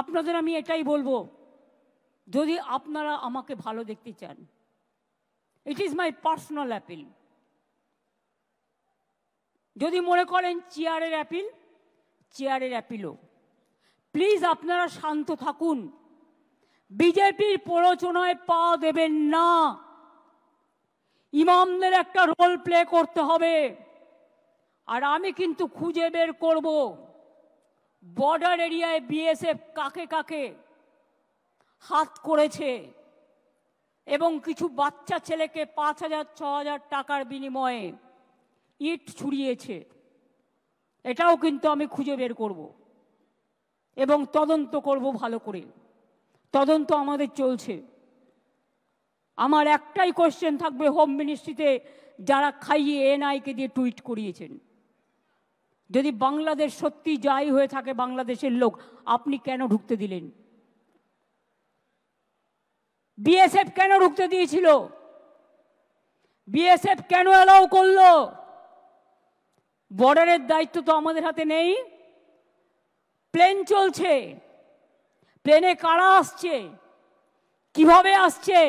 আপনাদের আমি এটাই বলবো, যদি আপনারা আমাকে ভালো দেখতে চান, it is my personal appeal. যদি মনে করেন চেয়ারের অ্যাপিল, চেয়ারের অ্যাপিলও। প্লিজ আপনারা শান্ত থাকুন, বিজেপির প্ররোচনায় পা দেবেন না। ইমামদের একটা রোল প্লে করতে হবে। আর আমি কিন্তু খুঁজে বের করব বর্ডার এরিয়ায় বিএসএফ কাকে কাকে হাত করেছে এবং কিছু বাচ্চা ছেলেকে 5,000-6,000 টাকার বিনিময়ে ইট ছুড়িয়েছে। এটাও কিন্তু আমি খুঁজে বের করব এবং তদন্ত করব ভালো করে। তদন্ত আমাদের চলছে। আমার একটাই কোশ্চেন থাকবে হোম মিনিস্ট্রিতে, যারা খাইয়ে এনআইকে দিয়ে টুইট করিয়েছেন, যদি বাংলাদেশ সত্যি যাই হয়ে থাকে বাংলাদেশের লোক, আপনি কেন ঢুকতে দিলেন? বিএসএফ কেন ঢুকতে দিয়েছিল? বিএসএফ কেন অ্যালাউ করলো? বর্ডারের দায়িত্ব তো আমাদের হাতে নেই। প্লেন চলছে, প্লেনে কারা আসছে, কিভাবে আসছে?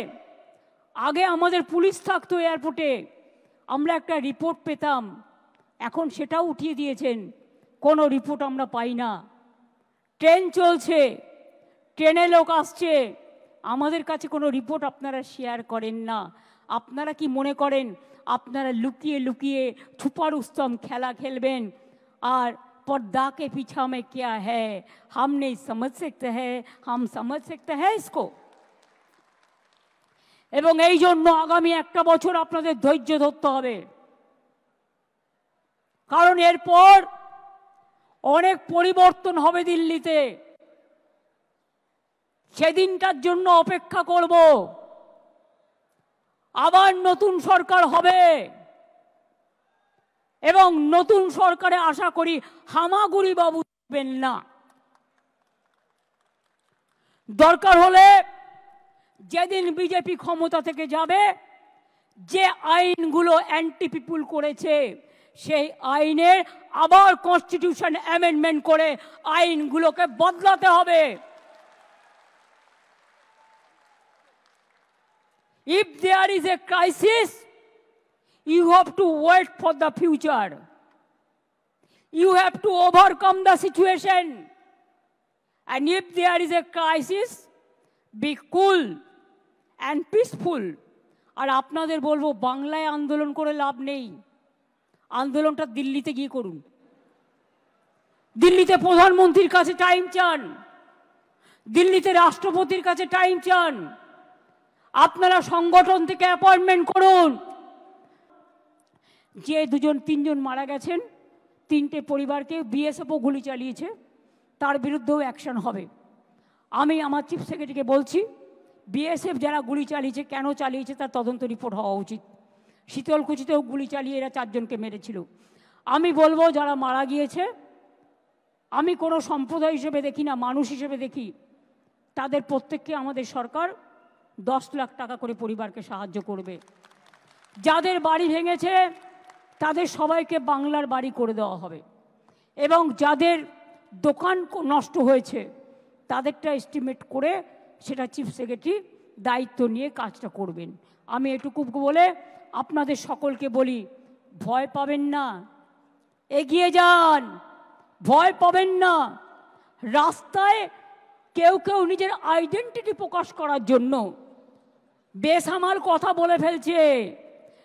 আগে আমাদের পুলিশ থাকতো এয়ারপোর্টে, আমরা একটা রিপোর্ট পেতাম। এখন সেটাও উঠিয়ে দিয়েছেন, কোনো রিপোর্ট আমরা পাই না। ট্রেন চলছে, ট্রেনে লোক আসছে, আমাদের কাছে কোনো রিপোর্ট আপনারা শেয়ার করেন না। আপনারা কি মনে করেন আপনারা লুকিয়ে লুকিয়ে ছুপা রুস্তম খেলা খেলবেন আর पर्दा के पीछा में क्या है हम नहीं समझ सकते हैं, हम समझ सकते हैं इसको। এবং এই জন্য আগামী একটা বছর আপনাদের ধৈর্য ধরতে হবে, কারণ এরপর অনেক পরিবর্তন হবে দিল্লিতে। সেদিনটার জন্য অপেক্ষা করব। আবার নতুন সরকার হবে এবং নতুন সরকারে আশা করি হামাগুড়ি বাবু থাকবেন না। দরকার হলে যেদিন বিজেপি ক্ষমতা থেকে যাবে, যে আইনগুলো অ্যান্টি পিপুল করেছে সেই আইনের আবার কনস্টিটিউশন অ্যামেন্ডমেন্ট করে আইনগুলোকে বদলাতে হবে। If there is a crisis, you have to wait for the future. You have to overcome the situation. And if there is a crisis, be cool and peaceful. আর আপনাদের বলবো, বাংলায় আন্দোলন করে লাভ নেই, আন্দোলনটা দিল্লিতে গিয়ে করুন। দিল্লিতে প্রধানমন্ত্রীর কাছে টাইম চান, দিল্লিতে রাষ্ট্রপতির কাছে টাইম চান। আপনারা সংগঠন থেকে অ্যাপয়েন্টমেন্ট করুন। যে 2-3 মারা গেছেন, 3টে পরিবারকে বিএসএফও গুলি চালিয়েছে, তার বিরুদ্ধেও অ্যাকশন হবে। আমি আমার চিফ সেক্রেটারিকে বলছি, বিএসএফ যারা গুলি চালিয়েছে, কেন চালিয়েছে তার তদন্ত রিপোর্ট হওয়া উচিত। শীতলকুচিতেও গুলি চালিয়ে এরা 4 জনকে মেরেছিল। আমি বলবো, যারা মারা গিয়েছে, আমি কোনো সম্প্রদায় হিসেবে দেখি না, মানুষ হিসেবে দেখি। তাদের প্রত্যেককে আমাদের সরকার 10 লাখ টাকা করে পরিবারকে সাহায্য করবে। যাদের বাড়ি ভেঙেছে তাদের সবাইকে বাংলার বাড়ি করে দেওয়া হবে এবং যাদের দোকান নষ্ট হয়েছে তাদেরটা এস্টিমেট করে সেটা চিফ সেক্রেটারি দায়িত্ব নিয়ে কাজটা করবেন। আমি এটুকু বলে আপনাদের সকলকে বলি, ভয় পাবেন না, এগিয়ে যান, ভয় পাবেন না। রাস্তায় কেউ কেউ নিজের আইডেন্টিটি প্রকাশ করার জন্য বেসামাল কথা বলে ফেলছে।